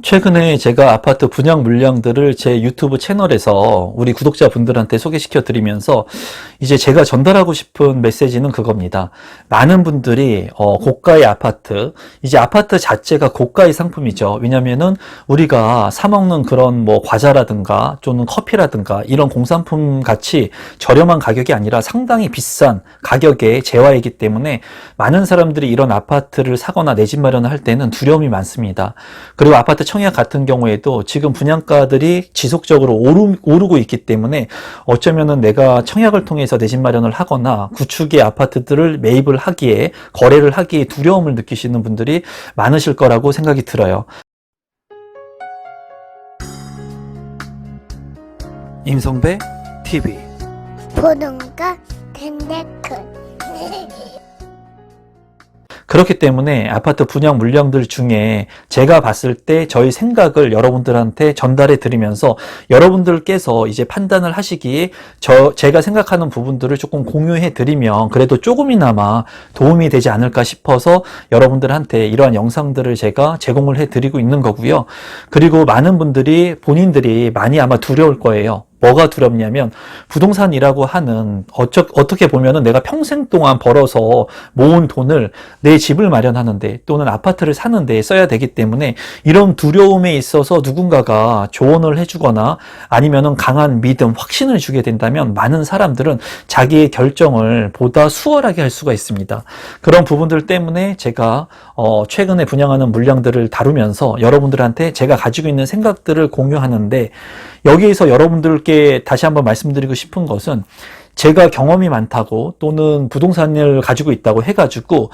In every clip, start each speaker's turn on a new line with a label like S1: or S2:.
S1: 최근에 제가 아파트 분양 물량들을 제 유튜브 채널에서 우리 구독자분들한테 소개시켜 드리면서 이제 제가 전달하고 싶은 메시지는 그겁니다. 많은 분들이 고가의 아파트, 이제 아파트 자체가 고가의 상품이죠. 왜냐면은 우리가 사 먹는 그런 뭐 과자라든가 또는 커피라든가 이런 공산품 같이 저렴한 가격이 아니라 상당히 비싼 가격의 재화이기 때문에 많은 사람들이 이런 아파트를 사거나 내 집 마련을 할 때는 두려움이 많습니다. 그리고 아파트 청약 같은 경우에도 지금 분양가들이 지속적으로 오르고 있기 때문에 어쩌면은 내가 청약을 통해서 내 집 마련을 하거나 구축의 아파트들을 매입을 하기에, 거래를 하기에 두려움을 느끼시는 분들이 많으실 거라고 생각이 들어요. 임성배 TV
S2: 보동과 텐데큰
S1: 그렇기 때문에 아파트 분양 물량들 중에 제가 봤을 때 저희 생각을 여러분들한테 전달해 드리면서 여러분들께서 이제 판단을 하시기에 제가 생각하는 부분들을 조금 공유해 드리면 그래도 조금이나마 도움이 되지 않을까 싶어서 여러분들한테 이러한 영상들을 제가 제공을 해 드리고 있는 거고요. 그리고 많은 분들이 본인들이 많이 아마 두려울 거예요. 뭐가 두렵냐면 부동산이라고 하는 어떻게 보면은 내가 평생 동안 벌어서 모은 돈을 내 집을 마련하는데 또는 아파트를 사는데 써야 되기 때문에 이런 두려움에 있어서 누군가가 조언을 해주거나 아니면은 강한 믿음, 확신을 주게 된다면 많은 사람들은 자기의 결정을 보다 수월하게 할 수가 있습니다. 그런 부분들 때문에 제가 최근에 분양하는 물량들을 다루면서 여러분들한테 제가 가지고 있는 생각들을 공유하는데 여기에서 여러분들께 다시 한번 말씀드리고 싶은 것은 제가 경험이 많다고 또는 부동산을 가지고 있다고 해가지고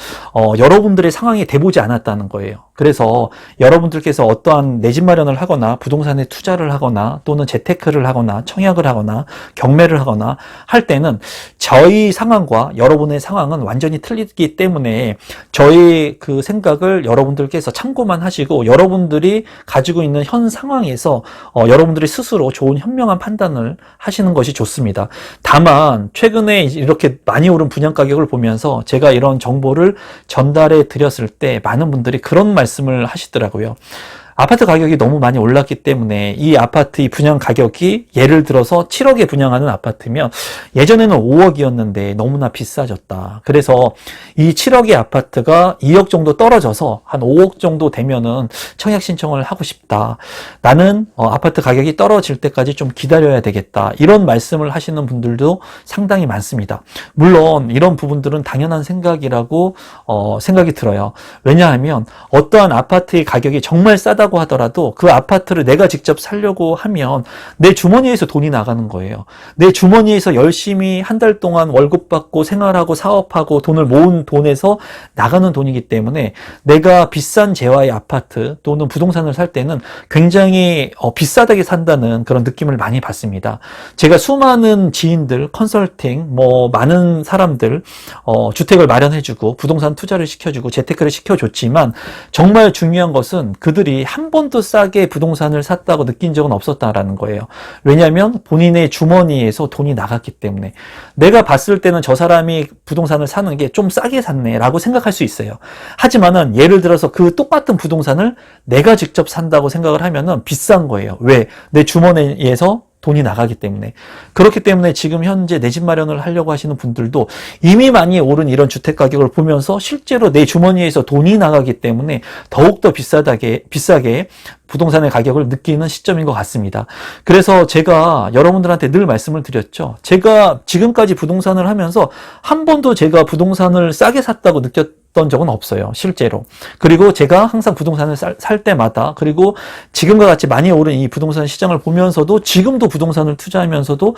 S1: 여러분들의 상황이 돼보지 않았다는 거예요. 그래서 여러분들께서 어떠한 내 집 마련을 하거나 부동산에 투자를 하거나 또는 재테크를 하거나 청약을 하거나 경매를 하거나 할 때는 저희 상황과 여러분의 상황은 완전히 틀리기 때문에 저희 그 생각을 여러분들께서 참고만 하시고 여러분들이 가지고 있는 현 상황에서 여러분들이 스스로 좋은 현명한 판단을 하시는 것이 좋습니다. 다만 최근에 이렇게 많이 오른 분양 가격을 보면서 제가 이런 정보를 전달해 드렸을 때 많은 분들이 그런 말씀을 하시더라고요. 아파트 가격이 너무 많이 올랐기 때문에 이 아파트 분양 가격이 예를 들어서 7억에 분양하는 아파트면 예전에는 5억이었는데 너무나 비싸졌다. 그래서 이 7억의 아파트가 2억 정도 떨어져서 한 5억 정도 되면은 청약 신청을 하고 싶다. 나는 아파트 가격이 떨어질 때까지 좀 기다려야 되겠다. 이런 말씀을 하시는 분들도 상당히 많습니다. 물론 이런 부분들은 당연한 생각이라고 생각이 들어요. 왜냐하면 어떠한 아파트의 가격이 정말 싸다고 하더라도 그 아파트를 내가 직접 살려고 하면 내 주머니에서 돈이 나가는 거예요. 내 주머니에서 열심히 한 달 동안 월급 받고 생활하고 사업하고 돈을 모은 돈에서 나가는 돈이기 때문에 내가 비싼 재화의 아파트 또는 부동산을 살 때는 굉장히 비싸게 산다는 그런 느낌을 많이 받습니다. 제가 수많은 지인들, 컨설팅, 많은 사람들 주택을 마련해주고 부동산 투자를 시켜주고 재테크를 시켜줬지만 정말 중요한 것은 그들이 한 번도 싸게 부동산을 샀다고 느낀 적은 없었다라는 거예요. 왜냐하면 본인의 주머니에서 돈이 나갔기 때문에 내가 봤을 때는 저 사람이 부동산을 사는 게 좀 싸게 샀네 라고 생각할 수 있어요. 하지만은 예를 들어서 그 똑같은 부동산을 내가 직접 산다고 생각을 하면은 비싼 거예요. 왜? 내 주머니에서 돈이 나가기 때문에. 그렇기 때문에 지금 현재 내 집 마련을 하려고 하시는 분들도 이미 많이 오른 이런 주택 가격을 보면서 실제로 내 주머니에서 돈이 나가기 때문에 더욱더 비싸게 부동산의 가격을 느끼는 시점인 것 같습니다. 그래서 제가 여러분들한테 늘 말씀을 드렸죠. 제가 지금까지 부동산을 하면서 한 번도 제가 부동산을 싸게 샀다고 느꼈던 적은 없어요. 실제로. 그리고 제가 항상 부동산을 살 때마다 그리고 지금과 같이 많이 오른 이 부동산 시장을 보면서도 지금도 부동산을 투자하면서도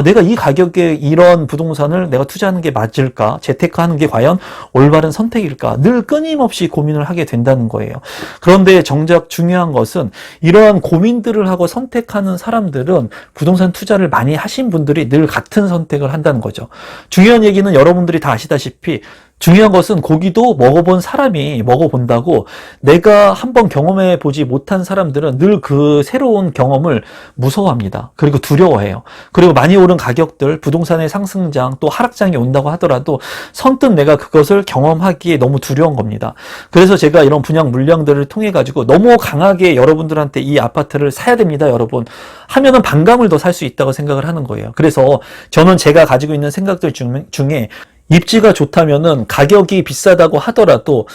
S1: 내가 이 가격에 이런 부동산을 내가 투자하는 게 맞을까? 재테크하는 게 과연 올바른 선택일까? 늘 끊임없이 고민을 하게 된다는 거예요. 그런데 정작 중요한 것은 이러한 고민들을 하고 선택하는 사람들은 부동산 투자를 많이 하신 분들이 늘 같은 선택을 한다는 거죠. 중요한 얘기는 여러분들이 다 아시다시피 중요한 것은 고기도 먹어본 사람이 먹어본다고, 내가 한번 경험해 보지 못한 사람들은 늘 그 새로운 경험을 무서워합니다. 그리고 두려워해요. 그리고 많이 오른 가격들, 부동산의 상승장 또 하락장이 온다고 하더라도 선뜻 내가 그것을 경험하기에 너무 두려운 겁니다. 그래서 제가 이런 분양 물량들을 통해 가지고 너무 강하게 여러분들한테 이 아파트를 사야 됩니다, 여러분 하면은 반감을 더 살 수 있다고 생각을 하는 거예요. 그래서 저는 제가 가지고 있는 생각들 중에 입지가 좋다면은 가격이 비싸다고 하더라도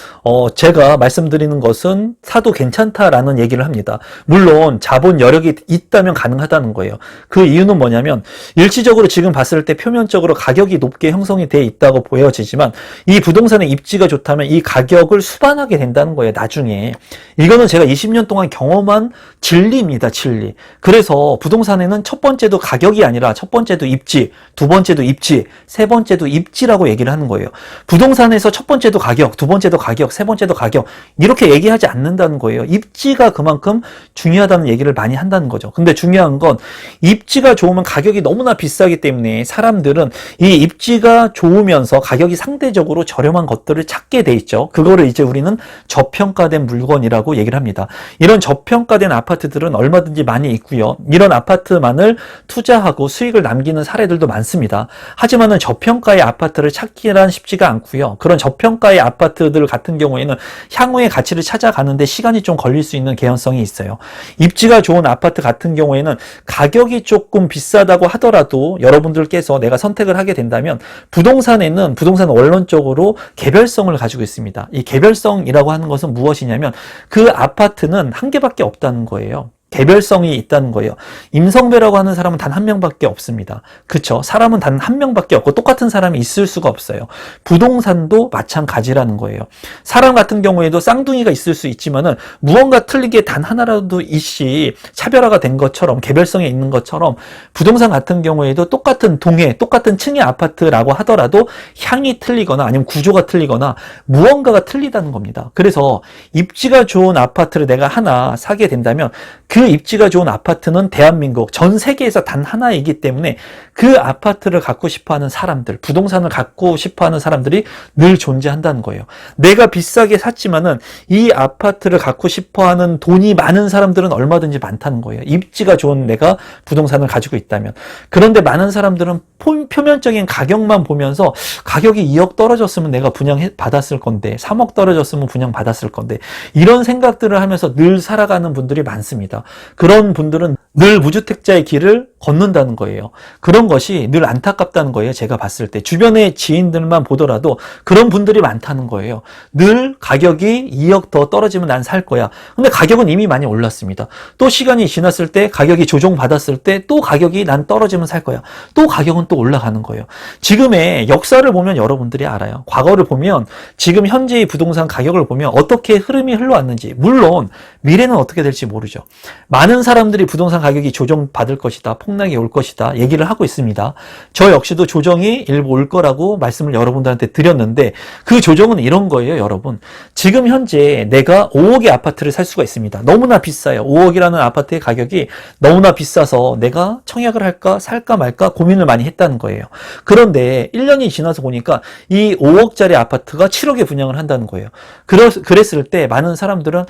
S1: 제가 말씀드리는 것은 사도 괜찮다라는 얘기를 합니다. 물론 자본 여력이 있다면 가능하다는 거예요. 그 이유는 뭐냐면 일시적으로 지금 봤을 때 표면적으로 가격이 높게 형성이 돼 있다고 보여지지만 이 부동산의 입지가 좋다면 이 가격을 수반하게 된다는 거예요, 나중에. 이거는 제가 20년 동안 경험한 진리입니다, 진리. 그래서 부동산에는 첫 번째도 가격이 아니라 첫 번째도 입지, 두 번째도 입지, 세 번째도 입지라고 얘기를 하는 거예요. 부동산에서 첫 번째도 가격, 두 번째도 가격, 세 번째도 가격 이렇게 얘기하지 않는다는 거예요. 입지가 그만큼 중요하다는 얘기를 많이 한다는 거죠. 근데 중요한 건 입지가 좋으면 가격이 너무나 비싸기 때문에 사람들은 이 입지가 좋으면서 가격이 상대적으로 저렴한 것들을 찾게 돼 있죠. 그거를 이제 우리는 저평가된 물건이라고 얘기를 합니다. 이런 저평가된 아파트들은 얼마든지 많이 있고요. 이런 아파트만을 투자하고 수익을 남기는 사례들도 많습니다. 하지만은 저평가의 아파트를 찾기란 쉽지가 않고요. 그런 저평가의 아파트들 같은 경우에는 향후의 가치를 찾아가는데 시간이 좀 걸릴 수 있는 개연성이 있어요. 입지가 좋은 아파트 같은 경우에는 가격이 조금 비싸다고 하더라도 여러분들께서 내가 선택을 하게 된다면 부동산에는 부동산 원론적으로 개별성을 가지고 있습니다. 이 개별성이라고 하는 것은 무엇이냐면 그 아파트는 한 개밖에 없다는 거예요. 개별성이 있다는 거예요. 임성배라고 하는 사람은 단 한 명밖에 없습니다. 그쵸? 사람은 단 한 명밖에 없고 똑같은 사람이 있을 수가 없어요. 부동산도 마찬가지라는 거예요. 사람 같은 경우에도 쌍둥이가 있을 수 있지만은 무언가 틀리게 단 하나라도 이씨 차별화가 된 것처럼 개별성이 있는 것처럼 부동산 같은 경우에도 똑같은 동해, 똑같은 층의 아파트라고 하더라도 향이 틀리거나 아니면 구조가 틀리거나 무언가가 틀리다는 겁니다. 그래서 입지가 좋은 아파트를 내가 하나 사게 된다면 그 입지가 좋은 아파트는 대한민국 전 세계에서 단 하나이기 때문에 그 아파트를 갖고 싶어하는 사람들, 부동산을 갖고 싶어하는 사람들이 늘 존재한다는 거예요. 내가 비싸게 샀지만은 이 아파트를 갖고 싶어하는 돈이 많은 사람들은 얼마든지 많다는 거예요. 입지가 좋은 내가 부동산을 가지고 있다면. 그런데 많은 사람들은 표면적인 가격만 보면서 가격이 2억 떨어졌으면 내가 분양받았을 건데 3억 떨어졌으면 분양받았을 건데 이런 생각들을 하면서 늘 살아가는 분들이 많습니다. 그런 분들은 늘 무주택자의 길을 걷는다는 거예요. 그런 것이 늘 안타깝다는 거예요. 제가 봤을 때 주변의 지인들만 보더라도 그런 분들이 많다는 거예요. 늘 가격이 2억 더 떨어지면 난 살 거야. 근데 가격은 이미 많이 올랐습니다. 또 시간이 지났을 때 가격이 조정받았을 때 또 가격이 난 떨어지면 살 거야. 또 가격은 또 올라가는 거예요. 지금의 역사를 보면 여러분들이 알아요. 과거를 보면 지금 현재의 부동산 가격을 보면 어떻게 흐름이 흘러왔는지, 물론 미래는 어떻게 될지 모르죠. 많은 사람들이 부동산 가격이 조정받을 것이다, 폭락이 올 것이다 얘기를 하고 있습니다. 저 역시도 조정이 일부 올 거라고 말씀을 여러분들한테 드렸는데 그 조정은 이런 거예요, 여러분. 지금 현재 내가 5억의 아파트를 살 수가 있습니다. 너무나 비싸요. 5억이라는 아파트의 가격이 너무나 비싸서 내가 청약을 할까 살까 말까 고민을 많이 했다는 거예요. 그런데 1년이 지나서 보니까 이 5억짜리 아파트가 7억에 분양을 한다는 거예요. 그랬을 때 많은 사람들은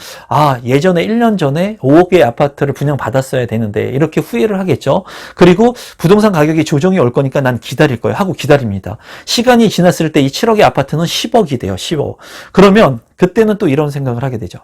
S1: 예전에 1년 전에 5억의 아파트를 분양받았어야 되는데 이렇게 후회를 하겠죠. 그리고 부동산 가격이 조정이 올 거니까 난 기다릴 거예요 하고 기다립니다. 시간이 지났을 때 이 7억의 아파트는 10억이 돼요. 10억. 그러면 그때는 또 이런 생각을 하게 되죠.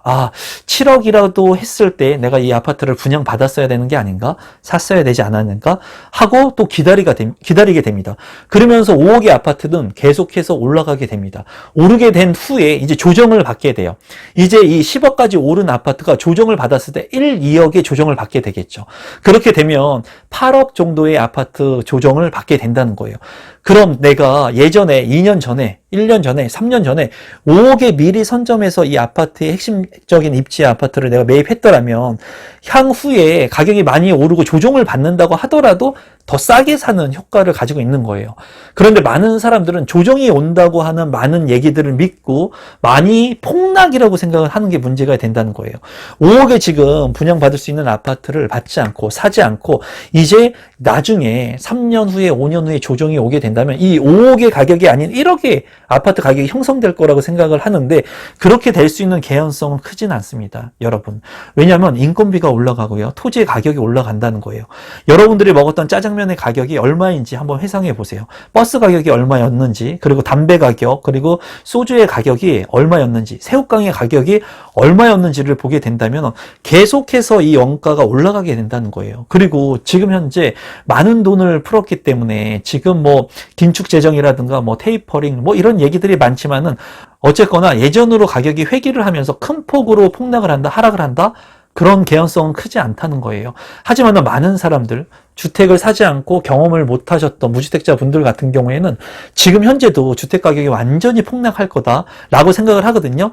S1: 7억이라도 했을 때 내가 이 아파트를 분양받았어야 되는 게 아닌가? 샀어야 되지 않았는가? 하고 또 기다리게 됩니다. 그러면서 5억의 아파트는 계속해서 올라가게 됩니다. 오르게 된 후에 이제 조정을 받게 돼요. 이제 이 10억까지 오른 아파트가 조정을 받았을 때 1, 2억의 조정을 받게 되겠죠. 그렇게 되면 8억 정도의 아파트 조정을 받게 된다는 거예요. 그럼 내가 예전에 2년 전에, 1년 전에, 3년 전에 5억에 미리 선점해서 이 아파트의 핵심적인 입지의 아파트를 내가 매입했더라면 향후에 가격이 많이 오르고 조정을 받는다고 하더라도 더 싸게 사는 효과를 가지고 있는 거예요. 그런데 많은 사람들은 조정이 온다고 하는 많은 얘기들을 믿고 많이 폭락이라고 생각을 하는 게 문제가 된다는 거예요. 5억에 지금 분양받을 수 있는 아파트를 받지 않고 사지 않고 이제 나중에 3년 후에 5년 후에 조정이 오게 된다면 이 5억의 가격이 아닌 1억의 아파트 가격이 형성될 거라고 생각을 하는데 그렇게 될 수 있는 개연성은 크진 않습니다. 여러분. 왜냐하면 인건비가 올라가고요. 토지의 가격이 올라간다는 거예요. 여러분들이 먹었던 짜장면의 가격이 얼마인지 한번 회상해 보세요. 버스 가격이 얼마였는지, 그리고 담배 가격, 그리고 소주의 가격이 얼마였는지, 새우깡의 가격이 얼마였는지를 보게 된다면 계속해서 이 원가가 올라가게 된다는 거예요. 그리고 지금 현재 많은 돈을 풀었기 때문에 지금 뭐 긴축 재정이라든가 뭐 테이퍼링 뭐 이런 얘기들이 많지만은 어쨌거나 예전으로 가격이 회귀를 하면서 큰 폭으로 폭락을 한다, 하락을 한다? 그런 개연성은 크지 않다는 거예요. 하지만 많은 사람들, 주택을 사지 않고 경험을 못 하셨던 무주택자 분들 같은 경우에는 지금 현재도 주택 가격이 완전히 폭락할 거다라고 생각을 하거든요.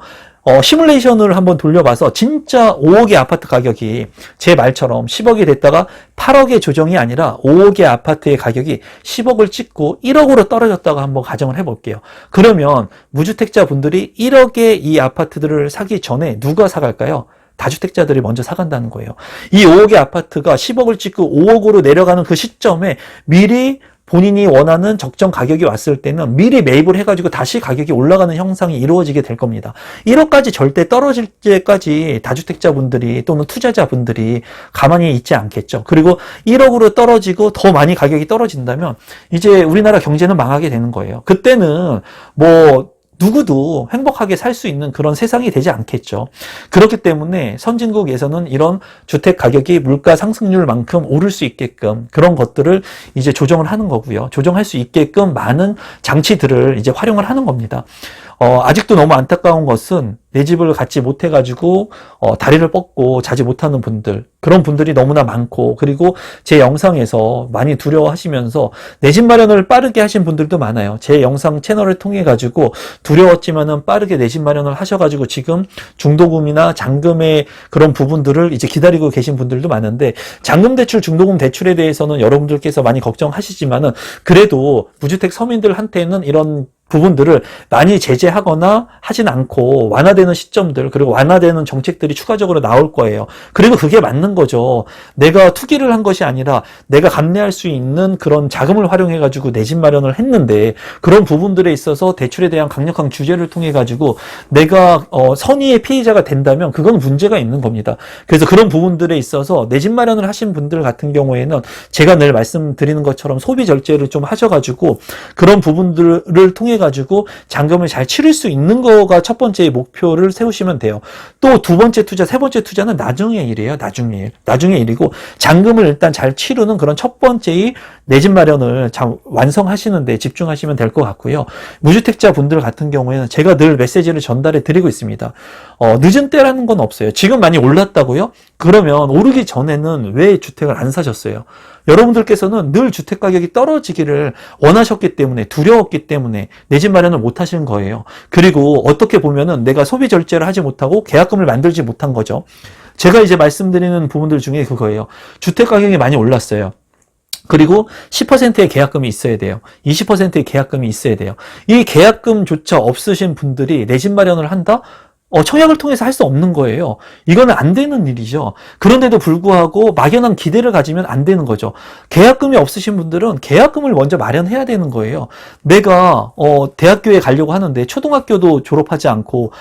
S1: 시뮬레이션을 한번 돌려봐서 진짜 5억의 아파트 가격이 제 말처럼 10억이 됐다가 8억의 조정이 아니라 5억의 아파트의 가격이 10억을 찍고 1억으로 떨어졌다고 한번 가정을 해볼게요. 그러면 무주택자 분들이 1억의 이 아파트들을 사기 전에 누가 사갈까요? 다주택자들이 먼저 사간다는 거예요. 이 5억의 아파트가 10억을 찍고 5억으로 내려가는 그 시점에 미리 본인이 원하는 적정 가격이 왔을 때는 미리 매입을 해가지고 다시 가격이 올라가는 형상이 이루어지게 될 겁니다. 1억까지 절대 떨어질 때까지 다주택자분들이 또는 투자자분들이 가만히 있지 않겠죠. 그리고 1억으로 떨어지고 더 많이 가격이 떨어진다면 이제 우리나라 경제는 망하게 되는 거예요. 그때는 뭐 누구도 행복하게 살 수 있는 그런 세상이 되지 않겠죠. 그렇기 때문에 선진국에서는 이런 주택 가격이 물가 상승률만큼 오를 수 있게끔 그런 것들을 이제 조정을 하는 거고요. 조정할 수 있게끔 많은 장치들을 이제 활용을 하는 겁니다. 아직도 너무 안타까운 것은 내 집을 갖지 못해가지고 다리를 뻗고 자지 못하는 분들, 그런 분들이 너무나 많고, 그리고 제 영상에서 많이 두려워하시면서 내 집 마련을 빠르게 하신 분들도 많아요. 제 영상 채널을 통해 가지고 두려웠지만은 빠르게 내 집 마련을 하셔가지고 지금 중도금이나 잔금의 그런 부분들을 이제 기다리고 계신 분들도 많은데, 잔금 대출, 중도금 대출에 대해서는 여러분들께서 많이 걱정하시지만은 그래도 무주택 서민들한테는 이런 부분들을 많이 제재하거나 하진 않고 완화되는 시점들, 그리고 완화되는 정책들이 추가적으로 나올 거예요. 그리고 그게 맞는 거죠. 내가 투기를 한 것이 아니라 내가 감내할 수 있는 그런 자금을 활용해 가지고 내 집 마련을 했는데, 그런 부분들에 있어서 대출에 대한 강력한 규제를 통해 가지고 내가 선의의 피해자가 된다면 그건 문제가 있는 겁니다. 그래서 그런 부분들에 있어서 내 집 마련을 하신 분들 같은 경우에는 제가 늘 말씀드리는 것처럼 소비 절제를 좀 하셔가지고 그런 부분들을 통해 가지고 잔금을 잘 치를 수 있는 거가 첫 번째 목표를 세우시면 돼요. 또 두 번째 투자, 세 번째 투자는 나중의 일이에요. 나중의 일이고, 잔금을 일단 잘 치르는 그런 첫 번째의 내 집 마련을 잘 완성하시는 데 집중하시면 될 것 같고요. 무주택자 분들 같은 경우에는 제가 늘 메시지를 전달해 드리고 있습니다. 늦은 때라는 건 없어요. 지금 많이 올랐다고요? 그러면 오르기 전에는 왜 주택을 안 사셨어요? 여러분들께서는 늘 주택 가격이 떨어지기를 원하셨기 때문에, 두려웠기 때문에 내 집 마련을 못 하신 거예요. 그리고 어떻게 보면은 내가 소비 절제를 하지 못하고 계약금을 만들지 못한 거죠. 제가 이제 말씀드리는 부분들 중에 그거예요. 주택 가격이 많이 올랐어요. 그리고 10%의 계약금이 있어야 돼요. 20%의 계약금이 있어야 돼요. 이 계약금조차 없으신 분들이 내 집 마련을 한다? 청약을 통해서 할 수 없는 거예요. 이거는 안 되는 일이죠. 그런데도 불구하고 막연한 기대를 가지면 안 되는 거죠. 계약금이 없으신 분들은 계약금을 먼저 마련해야 되는 거예요. 내가 대학교에 가려고 하는데 초등학교도 졸업하지 않고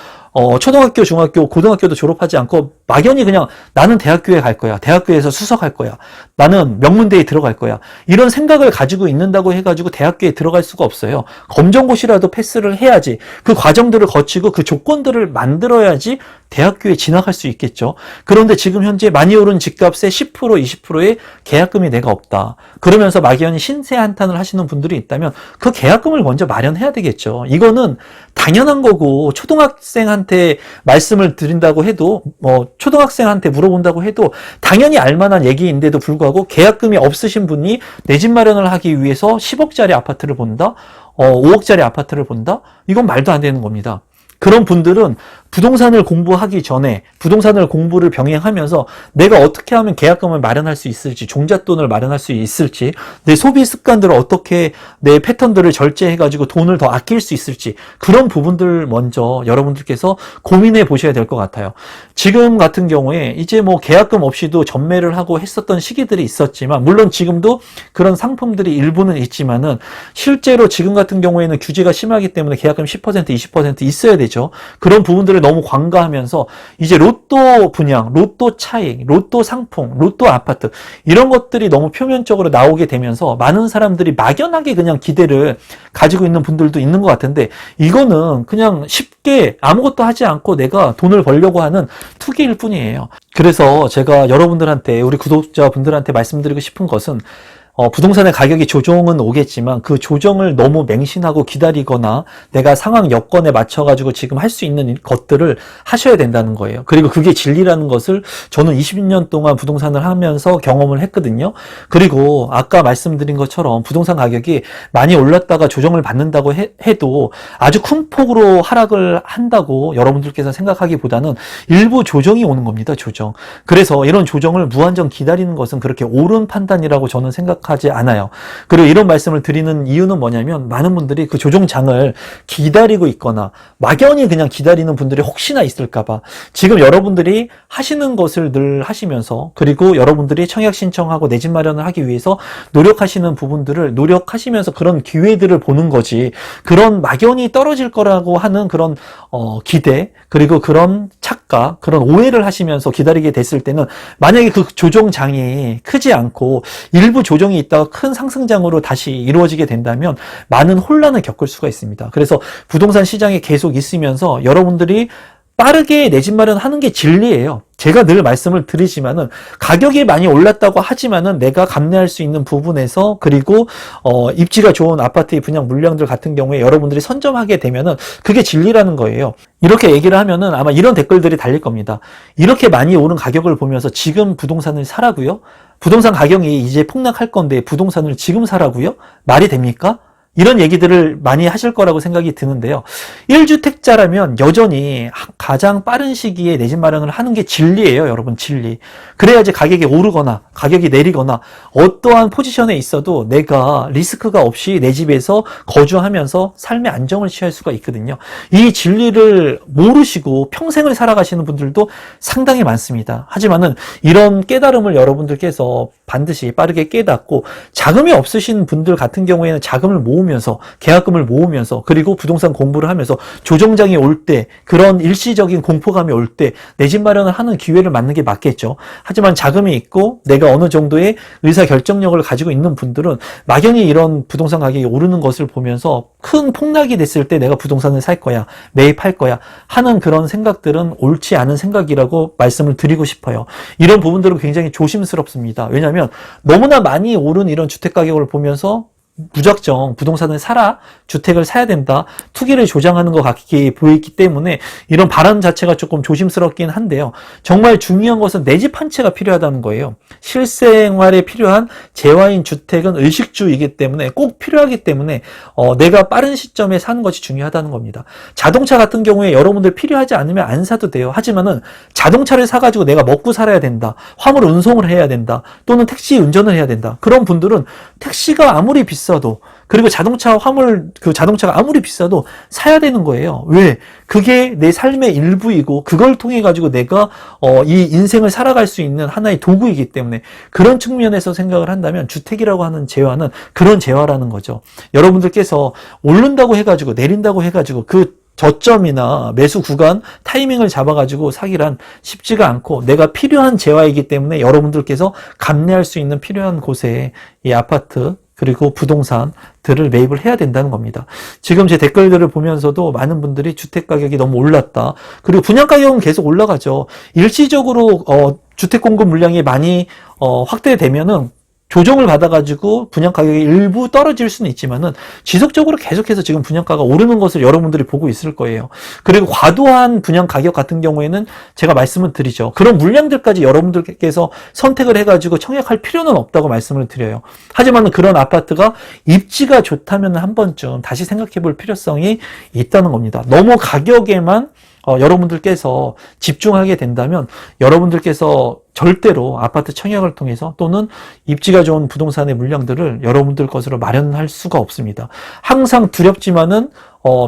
S1: 초등학교, 중학교, 고등학교도 졸업하지 않고 막연히 그냥 나는 대학교에 갈 거야. 대학교에서 수석할 거야. 나는 명문대에 들어갈 거야. 이런 생각을 가지고 있는다고 해가지고 대학교에 들어갈 수가 없어요. 검정고시라도 패스를 해야지. 그 과정들을 거치고 그 조건들을 만들어야지 대학교에 진학할 수 있겠죠. 그런데 지금 현재 많이 오른 집값의 10%, 20%의 계약금이 내가 없다. 그러면서 막연히 신세 한탄을 하시는 분들이 있다면 그 계약금을 먼저 마련해야 되겠죠. 이거는 당연한 거고, 초등학생한테 말씀을 드린다고 해도, 초등학생한테 물어본다고 해도 당연히 알만한 얘기인데도 불구하고 계약금이 없으신 분이 내 집 마련을 하기 위해서 10억짜리 아파트를 본다? 5억짜리 아파트를 본다? 이건 말도 안 되는 겁니다. 그런 분들은 부동산을 공부하기 전에 부동산을 공부를 병행하면서 내가 어떻게 하면 계약금을 마련할 수 있을지, 종잣돈을 마련할 수 있을지, 내 소비 습관들을 어떻게 내 패턴들을 절제해가지고 돈을 더 아낄 수 있을지, 그런 부분들 먼저 여러분들께서 고민해 보셔야 될 것 같아요. 지금 같은 경우에 이제 뭐 계약금 없이도 전매를 하고 했었던 시기들이 있었지만, 물론 지금도 그런 상품들이 일부는 있지만은 실제로 지금 같은 경우에는 규제가 심하기 때문에 계약금 10%, 20% 있어야 되죠. 그런 부분들을 너무 관가하면서 이제 로또 분양, 로또 차익, 로또 상품, 로또 아파트 이런 것들이 너무 표면적으로 나오게 되면서 많은 사람들이 막연하게 그냥 기대를 가지고 있는 분들도 있는 것 같은데, 이거는 그냥 쉽게 아무것도 하지 않고 내가 돈을 벌려고 하는 투기일 뿐이에요. 그래서 제가 여러분들한테, 우리 구독자분들한테 말씀드리고 싶은 것은, 부동산의 가격이 조정은 오겠지만 그 조정을 너무 맹신하고 기다리거나 내가 상황 여건에 맞춰가지고 지금 할 수 있는 것들을 하셔야 된다는 거예요. 그리고 그게 진리라는 것을 저는 20년 동안 부동산을 하면서 경험을 했거든요. 그리고 아까 말씀드린 것처럼 부동산 가격이 많이 올랐다가 조정을 받는다고 해도 아주 큰 폭으로 하락을 한다고 여러분들께서 생각하기보다는 일부 조정이 오는 겁니다. 조정. 그래서 이런 조정을 무한정 기다리는 것은 그렇게 옳은 판단이라고 저는 하지 않아요. 그리고 이런 말씀을 드리는 이유는 뭐냐면, 많은 분들이 그 조정장을 기다리고 있거나 막연히 그냥 기다리는 분들이 혹시나 있을까봐 지금 여러분들이 하시는 것을 늘 하시면서, 그리고 여러분들이 청약 신청하고 내 집 마련을 하기 위해서 노력하시는 부분들을 노력하시면서 그런 기회들을 보는 거지, 그런 막연히 떨어질 거라고 하는 그런 기대, 그리고 그런 착각, 그런 오해를 하시면서 기다리게 됐을 때는 만약에 그 조정장이 크지 않고 일부 조정이 있다가 큰 상승장으로 다시 이루어지게 된다면 많은 혼란을 겪을 수가 있습니다. 그래서 부동산 시장에 계속 있으면서 여러분들이 빠르게 내 집 마련하는 게 진리예요. 제가 늘 말씀을 드리지만은 가격이 많이 올랐다고 하지만은 내가 감내할 수 있는 부분에서, 그리고 입지가 좋은 아파트의 분양 물량들 같은 경우에 여러분들이 선점하게 되면은 그게 진리라는 거예요. 이렇게 얘기를 하면은 아마 이런 댓글들이 달릴 겁니다. 이렇게 많이 오른 가격을 보면서 지금 부동산을 사라고요? 부동산 가격이 이제 폭락할 건데 부동산을 지금 사라고요? 말이 됩니까? 이런 얘기들을 많이 하실 거라고 생각이 드는데요. 1주택자라면 여전히 가장 빠른 시기에 내 집 마련을 하는 게 진리예요, 여러분, 진리. 그래야지 가격이 오르거나 가격이 내리거나 어떠한 포지션에 있어도 내가 리스크가 없이 내 집에서 거주하면서 삶의 안정을 취할 수가 있거든요. 이 진리를 모르시고 평생을 살아가시는 분들도 상당히 많습니다. 하지만은 이런 깨달음을 여러분들께서 반드시 빠르게 깨닫고, 자금이 없으신 분들 같은 경우에는 자금을 모으면서, 계약금을 모으면서, 그리고 부동산 공부를 하면서 조정장이 올 때, 그런 일시적인 공포감이 올 때 내 집 마련을 하는 기회를 맞는 게 맞겠죠. 하지만 자금이 있고 내가 어느 정도의 의사결정력을 가지고 있는 분들은 막연히 이런 부동산 가격이 오르는 것을 보면서 큰 폭락이 됐을 때 내가 부동산을 살 거야, 매입할 거야 하는 그런 생각들은 옳지 않은 생각이라고 말씀을 드리고 싶어요. 이런 부분들은 굉장히 조심스럽습니다. 왜냐하면 너무나 많이 오른 이런 주택 가격을 보면서 무작정 부동산을 사라, 주택을 사야 된다, 투기를 조장하는 것 같게 보이기 때문에 이런 발언 자체가 조금 조심스럽긴 한데요. 정말 중요한 것은 내 집 한 채가 필요하다는 거예요. 실생활에 필요한 재화인 주택은 의식주이기 때문에 꼭 필요하기 때문에 내가 빠른 시점에 사는 것이 중요하다는 겁니다. 자동차 같은 경우에 여러분들 필요하지 않으면 안 사도 돼요. 하지만은 자동차를 사가지고 내가 먹고 살아야 된다, 화물 운송을 해야 된다, 또는 택시 운전을 해야 된다, 그런 분들은 택시가 아무리 비싸도, 그리고 자동차 화물, 그 자동차가 아무리 비싸도 사야 되는 거예요. 왜? 그게 내 삶의 일부이고 그걸 통해 가지고 내가 이 인생을 살아갈 수 있는 하나의 도구이기 때문에, 그런 측면에서 생각을 한다면 주택이라고 하는 재화는 그런 재화라는 거죠. 여러분들께서 오른다고 해가지고 내린다고 해가지고 그 저점이나 매수 구간 타이밍을 잡아가지고 사기란 쉽지가 않고, 내가 필요한 재화이기 때문에 여러분들께서 감내할 수 있는 필요한 곳에 이 아파트, 그리고 부동산들을 매입을 해야 된다는 겁니다. 지금 제 댓글들을 보면서도 많은 분들이 주택 가격이 너무 올랐다, 그리고 분양 가격은 계속 올라가죠. 일시적으로 주택 공급 물량이 많이 확대되면은 조정을 받아가지고 분양 가격이 일부 떨어질 수는 있지만은 지속적으로 계속해서 지금 분양가가 오르는 것을 여러분들이 보고 있을 거예요. 그리고 과도한 분양 가격 같은 경우에는 제가 말씀을 드리죠. 그런 물량들까지 여러분들께서 선택을 해가지고 청약할 필요는 없다고 말씀을 드려요. 하지만 그런 아파트가 입지가 좋다면 한 번쯤 다시 생각해 볼 필요성이 있다는 겁니다. 너무 가격에만 여러분들께서 집중하게 된다면 여러분들께서 절대로 아파트 청약을 통해서 또는 입지가 좋은 부동산의 물량들을 여러분들 것으로 마련할 수가 없습니다. 항상 두렵지만은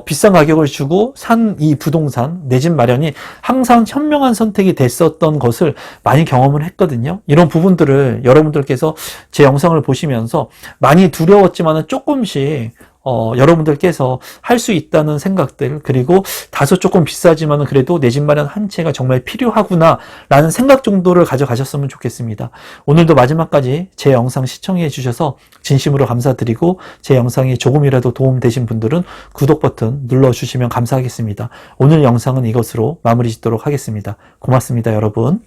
S1: 비싼 가격을 주고 산 이 부동산, 내 집 마련이 항상 현명한 선택이 됐었던 것을 많이 경험을 했거든요. 이런 부분들을 여러분들께서 제 영상을 보시면서 많이 두려웠지만은 조금씩 여러분들께서 할 수 있다는 생각들, 그리고 다소 조금 비싸지만은 그래도 내 집 마련 한 채가 정말 필요하구나 라는 생각 정도를 가져가셨으면 좋겠습니다. 오늘도 마지막까지 제 영상 시청해 주셔서 진심으로 감사드리고, 제 영상이 조금이라도 도움되신 분들은 구독 버튼 눌러주시면 감사하겠습니다. 오늘 영상은 이것으로 마무리 짓도록 하겠습니다. 고맙습니다, 여러분.